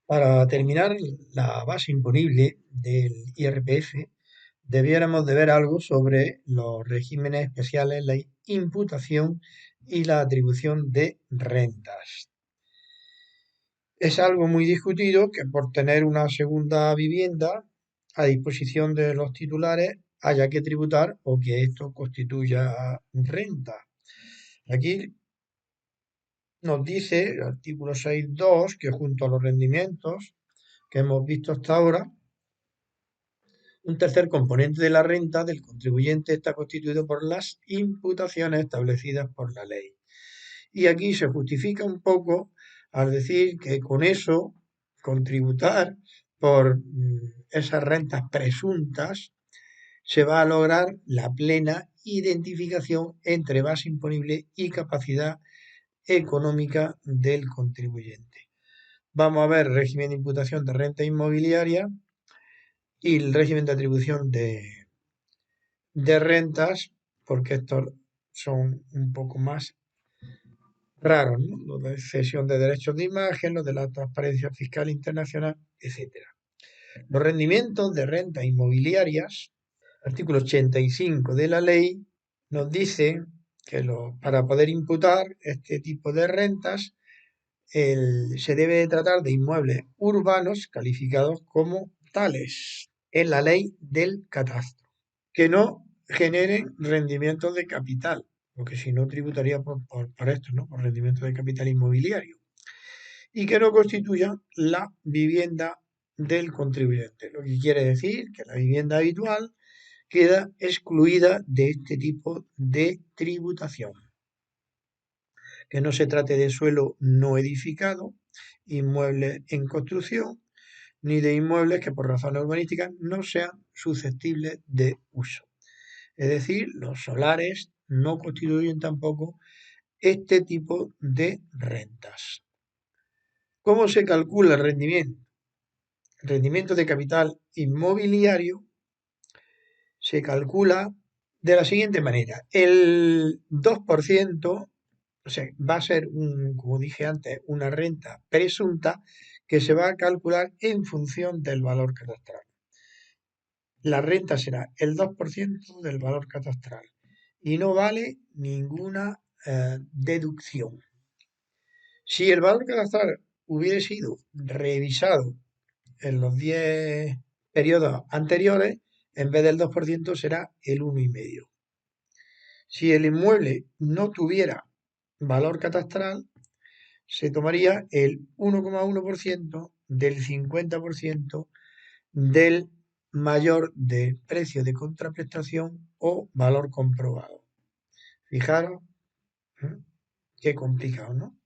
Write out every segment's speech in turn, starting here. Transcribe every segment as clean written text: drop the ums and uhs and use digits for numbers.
Para determinar la base imponible del IRPF, debiéramos de ver algo sobre los regímenes especiales, la imputación y la atribución de rentas. Es algo muy discutido que por tener una segunda vivienda a disposición de los titulares haya que tributar o que esto constituya renta. Aquí nos dice el artículo 6.2 que junto a los rendimientos que hemos visto hasta ahora, un tercer componente de la renta del contribuyente está constituido por las imputaciones establecidas por la ley. Y aquí se justifica un poco al decir que con eso, con tributar por esas rentas presuntas, se va a lograr la plena identificación entre base imponible y capacidad económica del contribuyente. Vamos a ver régimen de imputación de renta inmobiliaria y el régimen de atribución de rentas, porque estos son un poco más raros, ¿no? Lo de cesión de derechos de imagen, lo de la transparencia fiscal internacional, etcétera. Los rendimientos de rentas inmobiliarias, artículo 85 de la ley, nos dice que para poder imputar este tipo de rentas se debe tratar de inmuebles urbanos calificados como tales en la ley del catastro, que no generen rendimientos de capital, porque si no tributaría por esto, ¿no? Por rendimiento de capital inmobiliario, y que no constituyan la vivienda del contribuyente, lo que quiere decir que la vivienda habitual queda excluida de este tipo de tributación. Que no se trate de suelo no edificado, inmuebles en construcción, ni de inmuebles que por razones urbanísticas no sean susceptibles de uso. Es decir, los solares no constituyen tampoco este tipo de rentas. ¿Cómo se calcula el rendimiento? El rendimiento de capital inmobiliario se calcula de la siguiente manera. El 2%, o sea, va a ser, como dije antes, una renta presunta que se va a calcular en función del valor catastral. La renta será el 2% del valor catastral y no vale ninguna deducción. Si el valor catastral hubiera sido revisado en los 10 periodos anteriores, en vez del 2% será el 1,5%. Si el inmueble no tuviera valor catastral, se tomaría el 1,1% del 50% del mayor de precio de contraprestación o valor comprobado. Fijaros, ¿eh? Qué complicado, ¿no?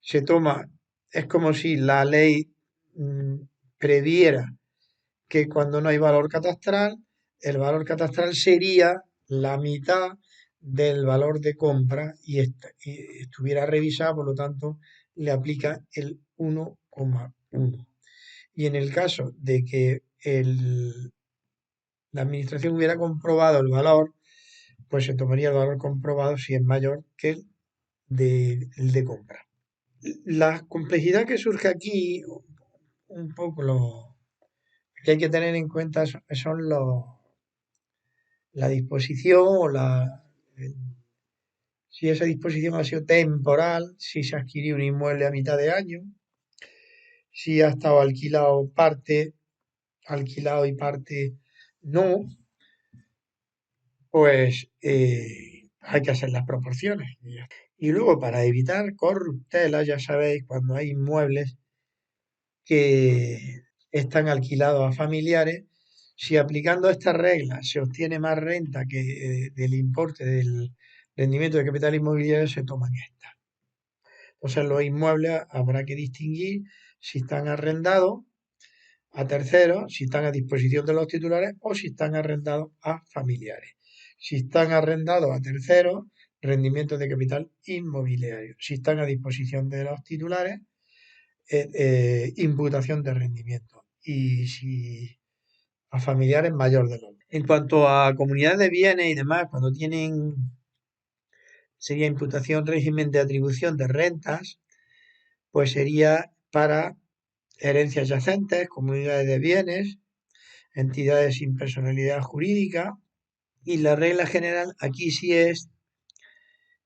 Se toma, es como si la ley mm, previera que cuando no hay valor catastral, el valor catastral sería la mitad del valor de compra y estuviera revisada, por lo tanto, le aplica el 1,1. Y en el caso de que la administración hubiera comprobado el valor, pues se tomaría el valor comprobado si es mayor que el de compra. La complejidad que surge aquí, un poco lo que hay que tener en cuenta son la disposición o si esa disposición ha sido temporal, si se ha adquirido un inmueble a mitad de año, si ha estado alquilado y parte no, pues hay que hacer las proporciones. Y luego, para evitar corruptelas, ya sabéis, cuando hay inmuebles que están alquilados a familiares, si aplicando estas reglas se obtiene más renta que del importe del rendimiento de capital inmobiliario, se toman estas. Entonces, los inmuebles habrá que distinguir si están arrendados a terceros, si están a disposición de los titulares o si están arrendados a familiares. Si están arrendados a terceros, rendimiento de capital inmobiliario. Si están a disposición de los titulares, imputación de rendimiento. Y si a familiares, mayor de los. En cuanto a comunidades de bienes y demás, cuando tienen, sería imputación régimen de atribución de rentas, pues sería para herencias yacentes, comunidades de bienes, entidades sin personalidad jurídica. Y la regla general aquí sí es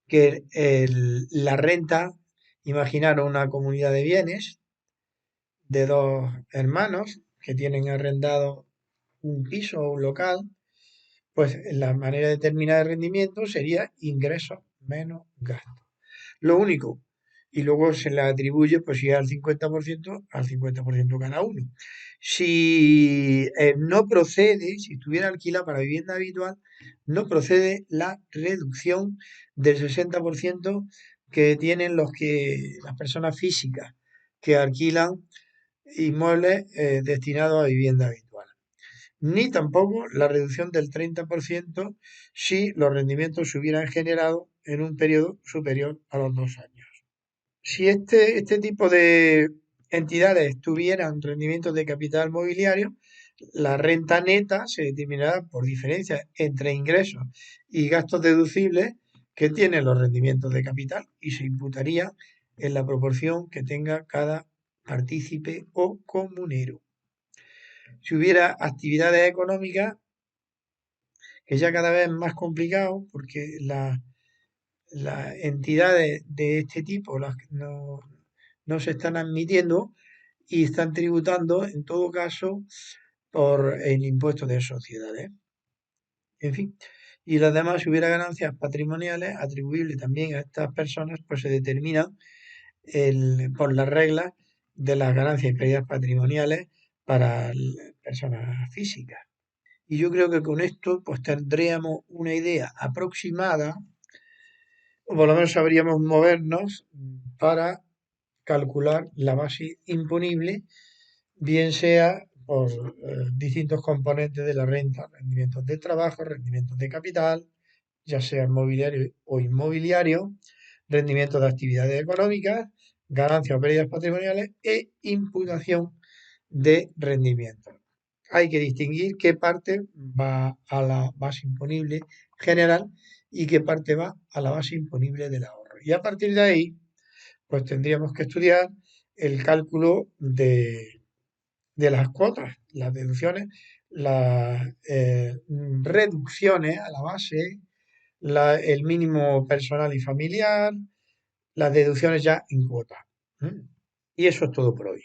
que la renta, imaginaros una comunidad de bienes de dos hermanos que tienen arrendado un piso o un local, pues la manera de determinar el rendimiento sería ingresos menos gastos. Lo único, y luego se le atribuye, pues si es al 50% cada uno. Si no procede, si estuviera alquilado para vivienda habitual, no procede la reducción del 60% que tienen las personas físicas que alquilan inmuebles destinados a vivienda habitual, ni tampoco la reducción del 30% si los rendimientos se hubieran generado en un periodo superior a los 2 años. Si este tipo de entidades tuvieran rendimientos de capital mobiliario, la renta neta se determinará por diferencia entre ingresos y gastos deducibles que tienen los rendimientos de capital y se imputaría en la proporción que tenga cada partícipe o comunero. Si hubiera actividades económicas, que ya cada vez es más complicado porque las entidades de este tipo no se están admitiendo y están tributando en todo caso por el impuesto de sociedades. En fin, y las demás, si hubiera ganancias patrimoniales atribuibles también a estas personas, pues se determinan por las reglas de las ganancias y pérdidas patrimoniales para personas físicas. Y yo creo que con esto pues tendríamos una idea aproximada, o por lo menos sabríamos movernos para calcular la base imponible, bien sea por distintos componentes de la renta, rendimientos de trabajo, rendimientos de capital, ya sea mobiliario o inmobiliario, rendimientos de actividades económicas, ganancias o pérdidas patrimoniales e imputación de rendimientos. Hay que distinguir qué parte va a la base imponible general y qué parte va a la base imponible del ahorro. Y a partir de ahí, pues tendríamos que estudiar el cálculo de las cuotas, las deducciones, las reducciones a la base, el mínimo personal y familiar, las deducciones ya en cuota. ¿Mm? Y eso es todo por hoy.